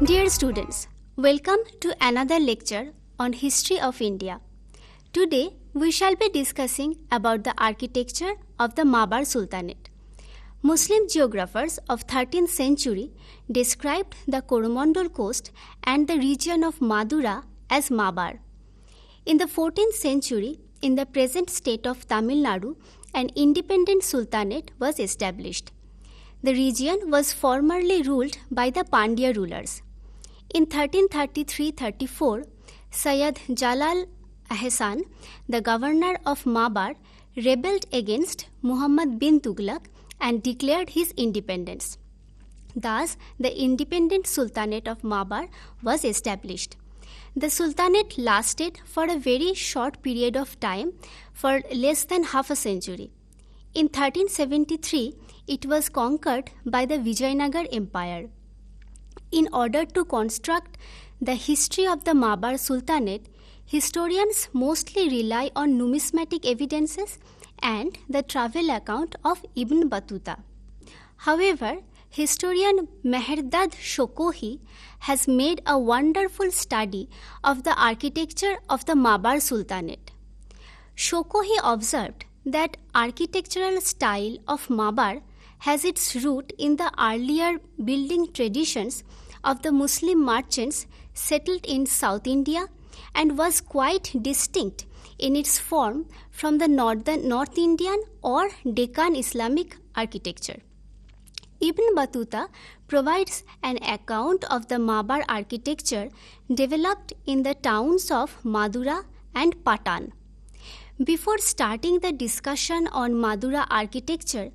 Dear students, welcome to another lecture on History of India. Today we shall be discussing about the architecture of the Mabar Sultanate. Muslim geographers of 13th century described the Coromandel coast and the region of Madurai as Mabar. In the 14th century, in the present state of Tamil Nadu, an independent sultanate was established. The region was formerly ruled by the Pandya rulers. In 1333-34, Sayyid Jalal Ahsan, the governor of Mabar, rebelled against Muhammad bin Tughlaq and declared his independence. Thus, the independent Sultanate of Mabar was established. The Sultanate lasted for a very short period of time, for less than half a century. In 1373, it was conquered by the Vijayanagar Empire. In order to construct the history of the Mabar Sultanate, historians mostly rely on numismatic evidences and the travel account of Ibn Battuta. However, historian Mehrdad Shokohi has made a wonderful study of the architecture of the Mabar Sultanate. Shokohi observed that architectural style of Mabar has its root in the earlier building traditions of the Muslim merchants settled in South India and was quite distinct in its form from the North Indian or Deccan Islamic architecture. Ibn Battuta provides an account of the Mabar architecture developed in the towns of Madurai and Patan. Before starting the discussion on Madurai architecture,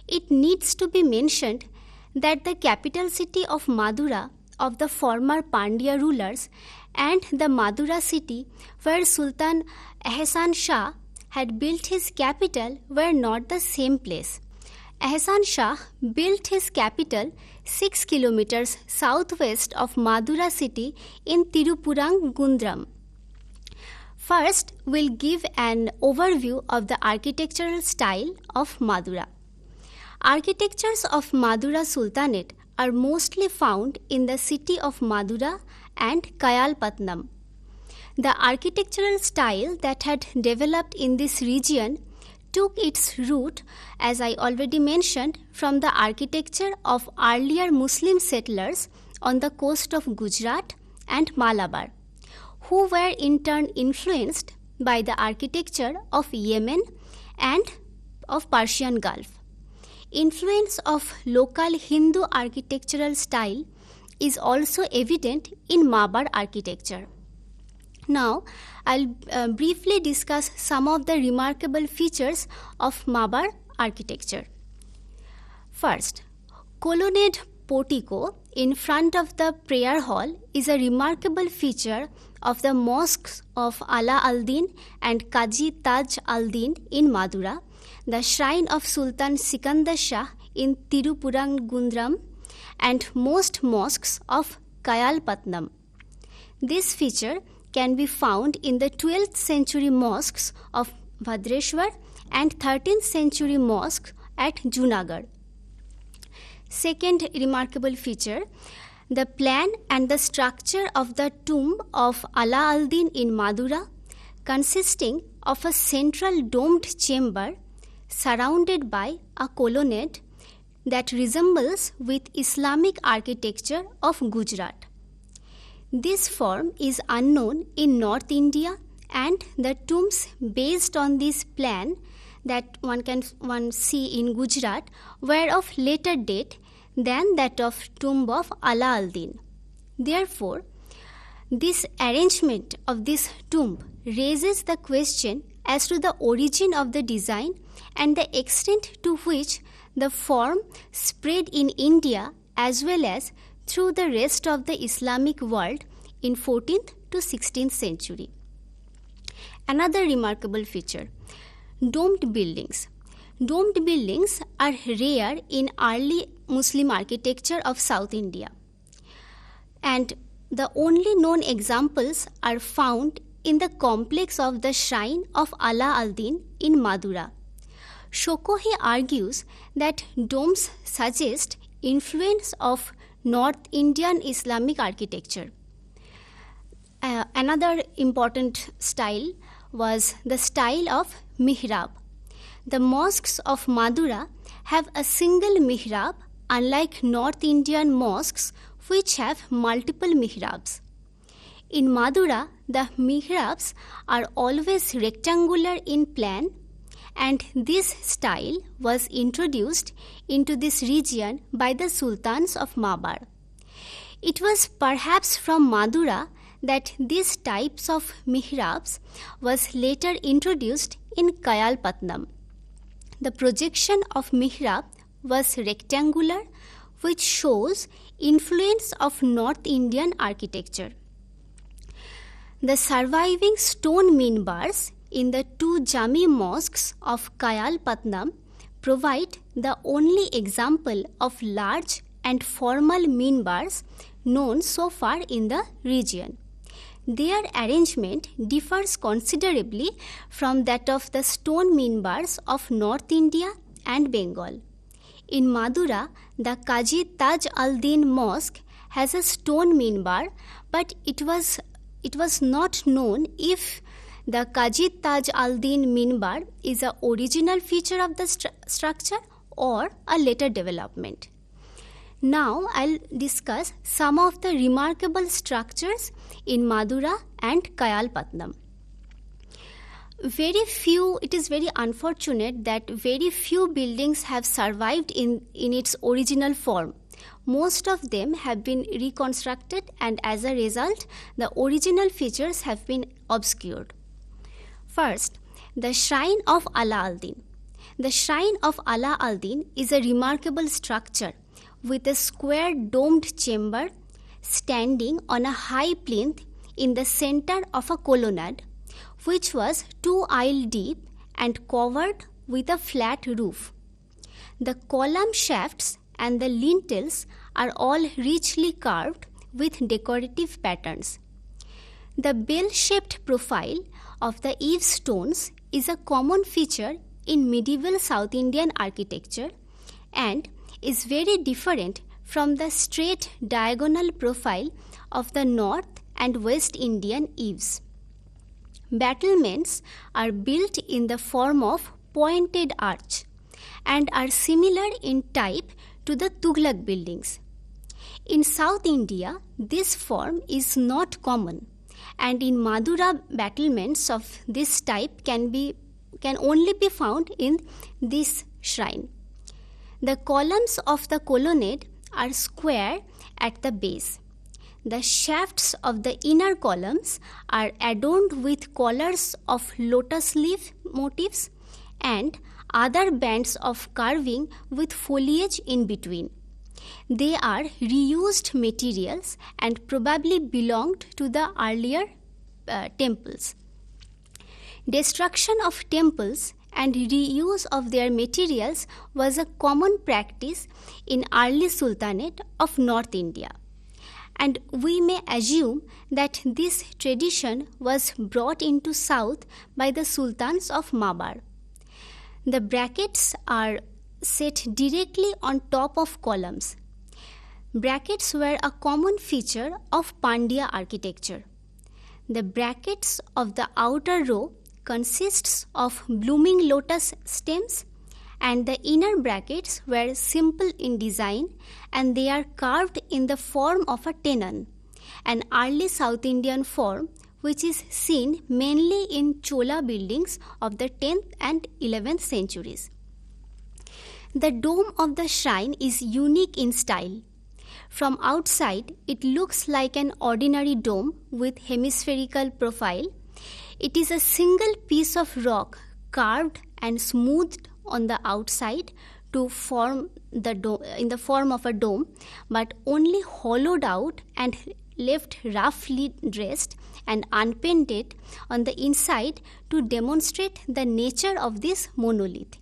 it needs to be mentioned that the capital city of Madurai of the former Pandya rulers and the Madurai city where Sultan Ahsan Shah had built his capital were not the same place. Ahsan Shah built his capital 6 kilometers southwest of Madurai city in Tirupurangundram. First, we'll give an overview of the architectural style of Madurai. Architectures of Madurai Sultanate are mostly found in the city of Madurai and Kayalpatnam. The architectural style that had developed in this region took its root, as I already mentioned, from the architecture of earlier Muslim settlers on the coast of Gujarat and Malabar, who were in turn influenced by the architecture of Yemen and of Persian Gulf. Influence of local Hindu architectural style is also evident in Mabar architecture. Now, I'll briefly discuss some of the remarkable features of Mabar architecture. First, colonnade portico in front of the prayer hall is a remarkable feature of the mosques of Ala al-Din and Qazi Taj al-Din in Madurai, the shrine of Sultan Sikandar Shah in Tirupurangundram, and most mosques of Kayalpatnam. This feature can be found in the 12th century mosques of Bhadreshwar and 13th century mosques at Junagadh. Second remarkable feature, the plan and the structure of the tomb of Ala al-Din in Madurai, consisting of a central domed chamber surrounded by a colonnade that resembles with Islamic architecture of Gujarat. This form is unknown in North India, and the tombs based on this plan that one see in Gujarat were of later date than that of tomb of Ala al-Din. Therefore, this arrangement of this tomb raises the question as to the origin of the design and the extent to which the form spread in India as well as through the rest of the Islamic world in 14th to 16th century. Another remarkable feature, domed buildings. Domed buildings are rare in early Muslim architecture of South India, and the only known examples are found in the complex of the shrine of Ala al-Din in Madurai. Shokohi argues that domes suggest influence of North Indian Islamic architecture. Another important style was the style of mihrab. The mosques of Madurai have a single mihrab, unlike North Indian mosques which have multiple mihrabs. In Madurai, the mihrabs are always rectangular in plan, and this style was introduced into this region by the sultans of Mabar. It was perhaps from Madurai that these types of mihrabs was later introduced in Kayalpatnam. The projection of mihrab was rectangular, which shows influence of North Indian architecture. The surviving stone minbars in the two Jami mosques of Kayalpatnam provide the only example of large and formal minbars known so far in the region. Their arrangement differs considerably from that of the stone minbars of North India and Bengal. In Madurai, the Qazi Taj al-Din Mosque has a stone minbar, but it was not known if the Qazi Taj al-Din minbar is an original feature of the structure or a later development. Now I'll discuss some of the remarkable structures in Madurai and Kayalpatnam. It is very unfortunate that very few buildings have survived in its original form. Most of them have been reconstructed, and as a result, the original features have been obscured. First, the Shrine of Ala al-Din. The Shrine of Ala al-Din is a remarkable structure with a square domed chamber standing on a high plinth in the center of a colonnade, which was 2 aisle deep and covered with a flat roof. The column shafts and the lintels are all richly carved with decorative patterns. The bell-shaped profile of the eave stones is a common feature in medieval South Indian architecture and is very different from the straight diagonal profile of the North and West Indian eaves. Battlements are built in the form of pointed arch and are similar in type to the Tughlaq buildings. In South India, this form is not common, and in Madurai battlements of this type can only be found in this shrine. The columns of the colonnade are square at the base. The shafts of the inner columns are adorned with collars of lotus leaf motifs and other bands of carving with foliage in between. They are reused materials and probably belonged to the earlier temples. Destruction of temples and reuse of their materials was a common practice in early sultanate of North India, and we may assume that this tradition was brought into South by the sultans of Mabar. The brackets are set directly on top of columns. Brackets were a common feature of Pandya architecture. The brackets of the outer row consists of blooming lotus stems, and the inner brackets were simple in design, and they are carved in the form of a tenon, an early South Indian form which is seen mainly in Chola buildings of the 10th and 11th centuries. The dome of the shrine is unique in style. From outside, it looks like an ordinary dome with hemispherical profile. It is a single piece of rock carved and smoothed on the outside to form the dome, in the form of a dome, but only hollowed out and left roughly dressed and unpainted on the inside to demonstrate the nature of this monolith.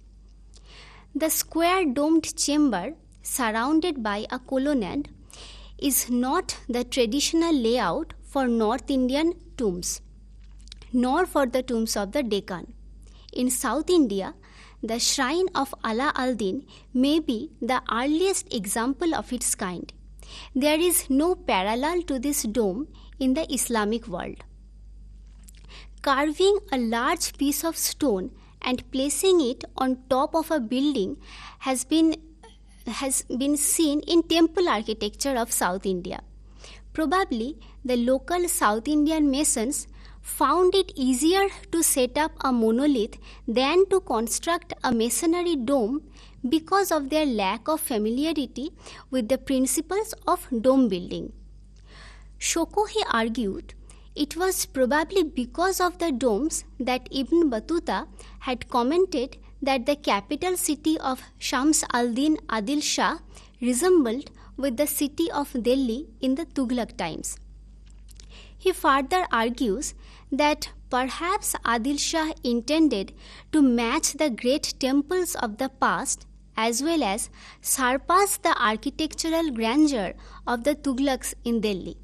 The square domed chamber surrounded by a colonnade is not the traditional layout for North Indian tombs, nor for the tombs of the Deccan. In South India, the shrine of Ala al-Din may be the earliest example of its kind. There is no parallel to this dome in the Islamic world. Carving a large piece of stone and placing it on top of a building has been seen in temple architecture of South India. Probably the local South Indian masons found it easier to set up a monolith than to construct a masonry dome because of their lack of familiarity with the principles of dome building. Shokohi argued it was probably because of the domes that Ibn Battuta had commented that the capital city of Shams al-Din Adil Shah resembled with the city of Delhi in the Tughlaq times. He further argues that perhaps Adil Shah intended to match the great temples of the past as well as surpass the architectural grandeur of the Tughlaqs in Delhi.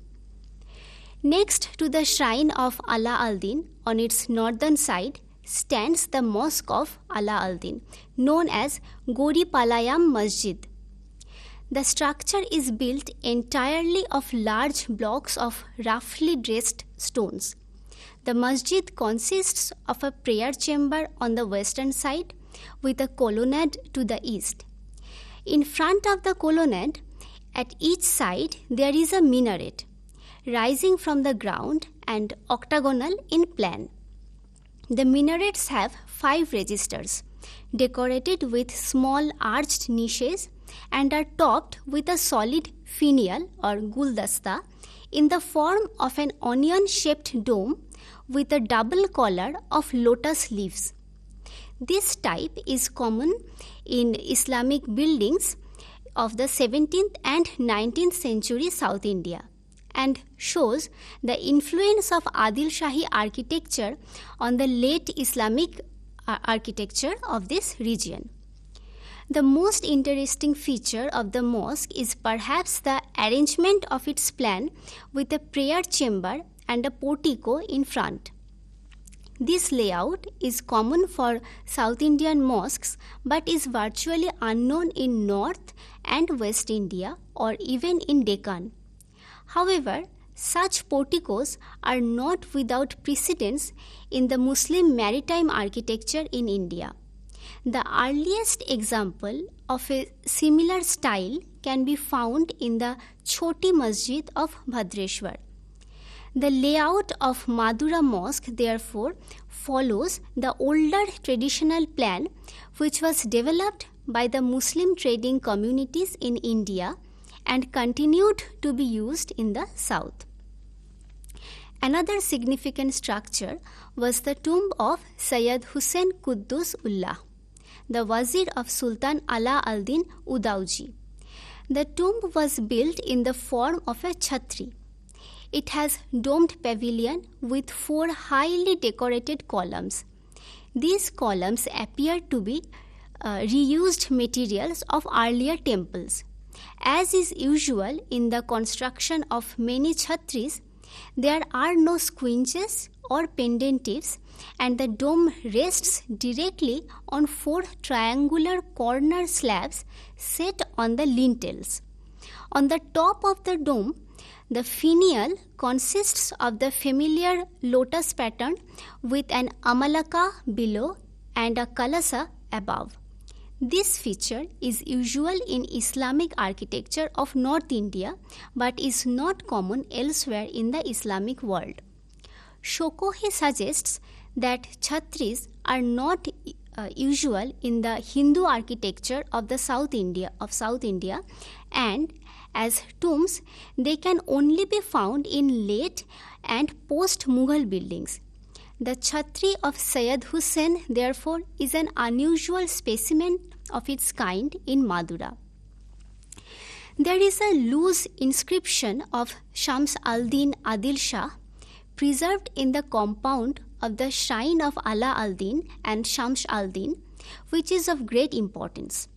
Next to the shrine of Ala al-Din on its northern side stands the mosque of Ala al-Din, known as Gori Palayam Masjid. The structure is built entirely of large blocks of roughly dressed stones. The masjid consists of a prayer chamber on the western side with a colonnade to the east. In front of the colonnade, at each side there is a minaret, rising from the ground and octagonal in plan. The minarets have 5 registers, decorated with small arched niches, and are topped with a solid finial or guldasta in the form of an onion-shaped dome with a double collar of lotus leaves. This type is common in Islamic buildings of the 17th and 19th century South India and shows the influence of Adil Shahi architecture on the late Islamic architecture of this region. The most interesting feature of the mosque is perhaps the arrangement of its plan with a prayer chamber and a portico in front. This layout is common for South Indian mosques but is virtually unknown in North and West India or even in Deccan. However, such porticos are not without precedence in the Muslim maritime architecture in India. The earliest example of a similar style can be found in the Choti Masjid of Bhadreshwar. The layout of Madurai Mosque therefore follows the older traditional plan which was developed by the Muslim trading communities in India and continued to be used in the south. Another significant structure was the tomb of Sayyid Hussain Quddus Ullah, the Wazir of Sultan Ala al-Din Udauji. The tomb was built in the form of a chhatri. It has domed pavilion with 4 highly decorated columns. These columns appear to be reused materials of earlier temples. As is usual in the construction of many chhatris, there are no squinches or pendentives and the dome rests directly on 4 triangular corner slabs set on the lintels. On the top of the dome, the finial consists of the familiar lotus pattern with an amalaka below and a kalasa above. This feature is usual in Islamic architecture of North India but is not common elsewhere in the Islamic world. Shokohi suggests that chhatris are not usual in the Hindu architecture of the South India and as tombs they can only be found in late and post Mughal buildings. The chhatri of Sayyid Hussain therefore is an unusual specimen of its kind in Madurai. There is a loose inscription of Shams al-Din Adil Shah preserved in the compound of the shrine of Ala al-Din and Shams al-Din, which is of great importance.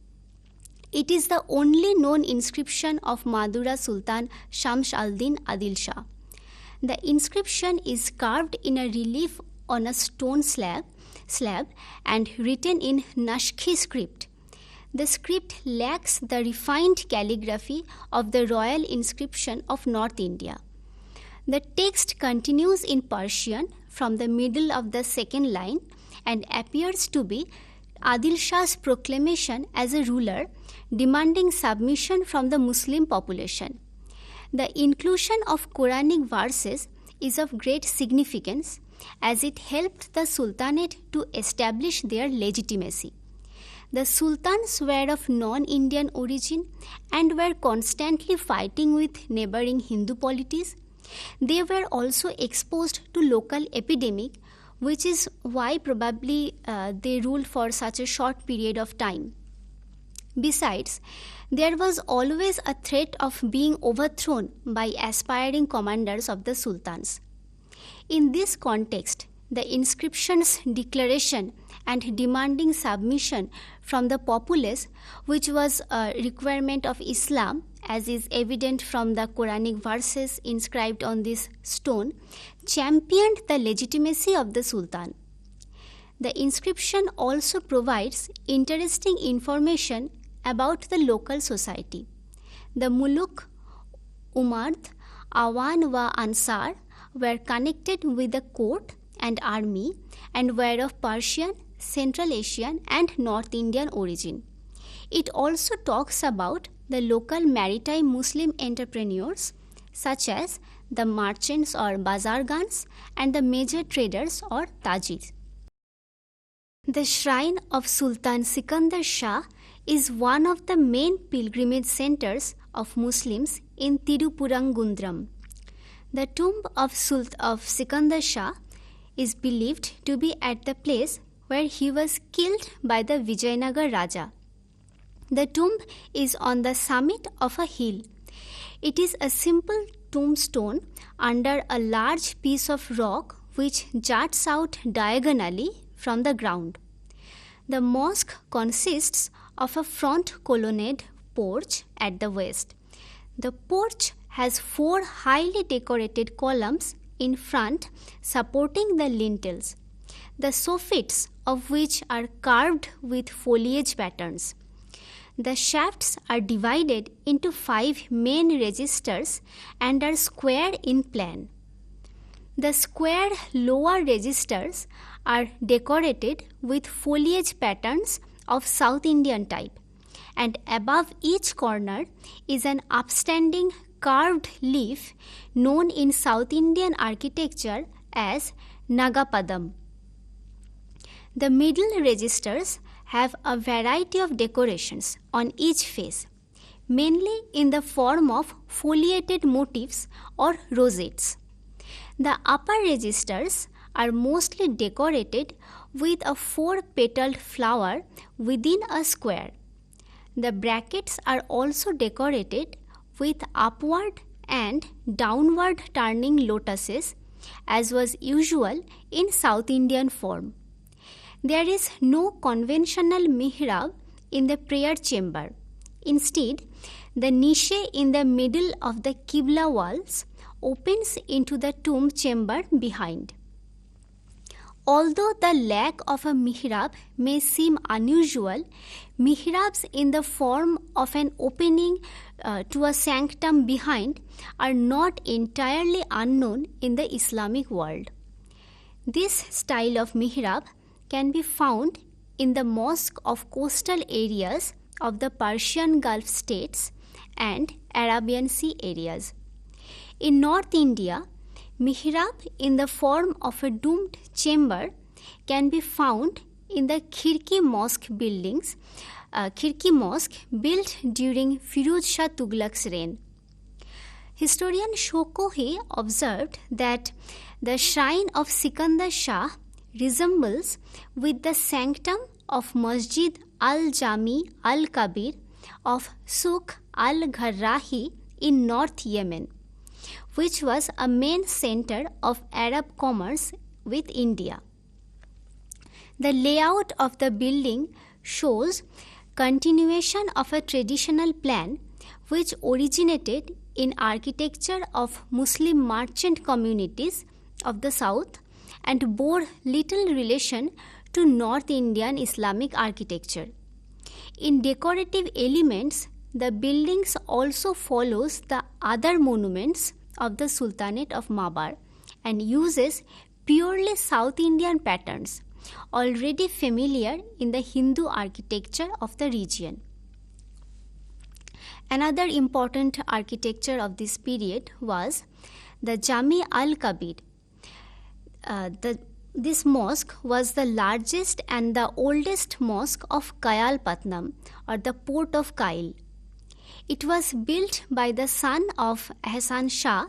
It is the only known inscription of Madurai Sultan Shams al-Din Adil Shah. The inscription is carved in a relief on a stone slab and written in Nashki script. the script lacks the refined calligraphy of the royal inscription of North India. The text continues in Persian from the middle of the second line and appears to be Adil Shah's proclamation as a ruler demanding submission from the Muslim population. The inclusion of Quranic verses is of great significance as it helped the Sultanate to establish their legitimacy. The sultans were of non-Indian origin and were constantly fighting with neighboring Hindu polities. They were also exposed to local epidemic, which is why probably they ruled for such a short period of time. Besides, there was always a threat of being overthrown by aspiring commanders of the sultans. In this context, the inscription's declaration and demanding submission from the populace, which was a requirement of Islam, as is evident from the Quranic verses inscribed on this stone, championed the legitimacy of the Sultan. The inscription also provides interesting information about the local society. The Muluk, Umard, Awan wa Ansar were connected with the court and army and were of Persian, Central Asian and North Indian origin. It also talks about the local maritime Muslim entrepreneurs such as the merchants or bazargans and the major traders or tajis. The shrine of Sultan Sikandar Shah is one of the main pilgrimage centers of Muslims in Tirupurangundram. The tomb of Sikandar Shah is believed to be at the place where he was killed by the Vijayanagar Raja. The tomb is on the summit of a hill. It is a simple tombstone under a large piece of rock which juts out diagonally from the ground. The mosque consists of a front colonnade porch at the west. The porch has 4 highly decorated columns in front supporting the lintels, the soffits of which are carved with foliage patterns. The shafts are divided into 5 main registers and are square in plan. The square lower registers are decorated with foliage patterns of South Indian type, and above each corner is an upstanding carved leaf known in South Indian architecture as Nagapadam. The middle registers have a variety of decorations on each face, mainly in the form of foliated motifs or rosettes. The upper registers are mostly decorated with a 4-petaled flower within a square. The brackets are also decorated with upward and downward turning lotuses, as was usual in South Indian form. There is no conventional mihrab in the prayer chamber. Instead, the niche in the middle of the Qibla walls opens into the tomb chamber behind. Although the lack of a mihrab may seem unusual, mihrabs in the form of an opening to a sanctum behind are not entirely unknown in the Islamic world. This style of mihrab can be found in the mosque of coastal areas of the Persian Gulf states and Arabian Sea areas. In North India, mihrab in the form of a domed chamber can be found in the Khirki Mosque buildings, Khirki Mosque built during Firuz Shah Tughlaq's reign. Historian Shokohi observed that the shrine of Sikandar Shah resembles with the sanctum of Masjid al-Jami al-Kabir of Suk al-Gharrahi in North Yemen, which was a main center of Arab commerce with India. The layout of the building shows continuation of a traditional plan which originated in architecture of Muslim merchant communities of the south and bore little relation to North Indian Islamic architecture. In decorative elements, the buildings also follows the other monuments of the Sultanate of Mabar and uses purely South Indian patterns already familiar in the Hindu architecture of the region. Another important architecture of this period was the Jami al-Kabir. This mosque was the largest and the oldest mosque of Kayalpatnam, or the port of Kail. It was built by the son of Hasan Shah,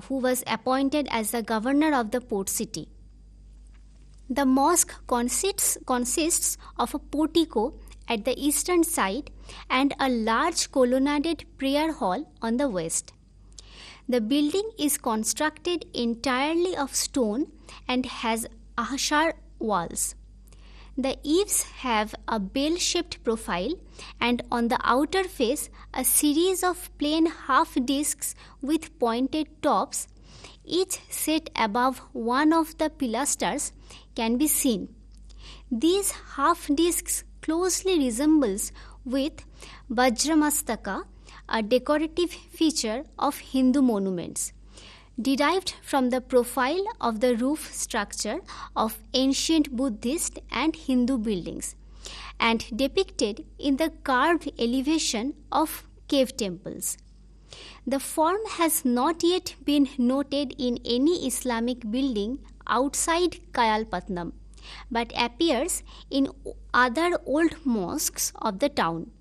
who was appointed as the governor of the port city. The mosque consists of a portico at the eastern side and a large colonnaded prayer hall on the west. The building is constructed entirely of stone and has ahshar walls. The eaves have a bell-shaped profile, and on the outer face a series of plain half discs with pointed tops, each set above one of the pilasters, can be seen. These half discs closely resembles with Vajramastaka, a decorative feature of Hindu monuments, derived from the profile of the roof structure of ancient Buddhist and Hindu buildings, and depicted in the carved elevation of cave temples. The form has not yet been noted in any Islamic building outside Kayalpatnam, but appears in other old mosques of the town.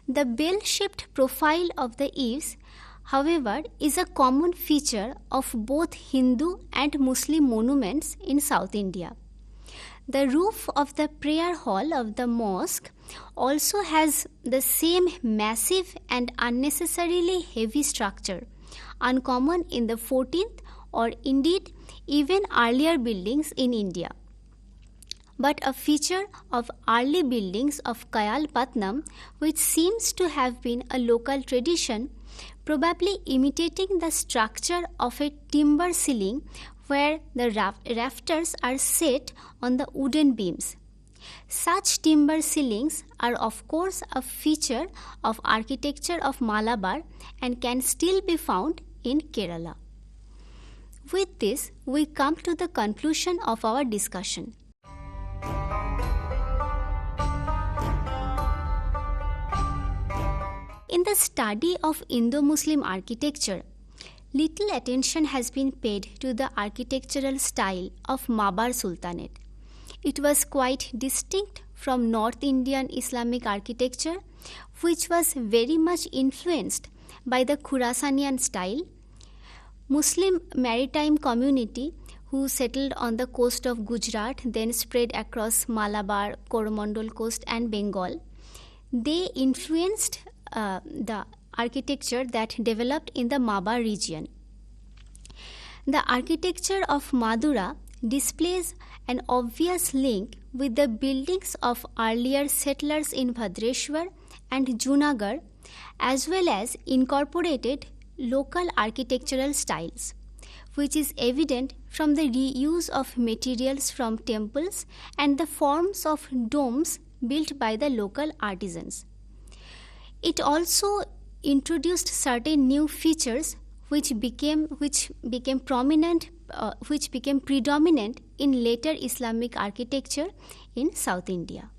The bell-shaped profile of the eaves, however, is a common feature of both Hindu and Muslim monuments in South India. The roof of the prayer hall of the mosque also has the same massive and unnecessarily heavy structure, uncommon in the 14th or indeed even earlier buildings in India, but a feature of early buildings of Kayalpatnam, which seems to have been a local tradition, probably imitating the structure of a timber ceiling where the rafters are set on the wooden beams. Such timber ceilings are of course a feature of architecture of Malabar and can still be found in Kerala. With this, we come to the conclusion of our discussion. In the study of Indo-Muslim architecture, little attention has been paid to the architectural style of Mabar Sultanate. It was quite distinct from North Indian Islamic architecture, which was very much influenced by the Khurasanian style. Muslim maritime community who settled on the coast of Gujarat, then spread across Malabar, Coromandel coast and Bengal. They influenced the architecture that developed in the Mabar region. The architecture of Madurai displays an obvious link with the buildings of earlier settlers in Bhadreshwar and Junagadh, as well as incorporated local architectural styles, which is evident from the reuse of materials from temples and the forms of domes built by the local artisans. It also introduced certain new features which became predominant in later Islamic architecture in South India.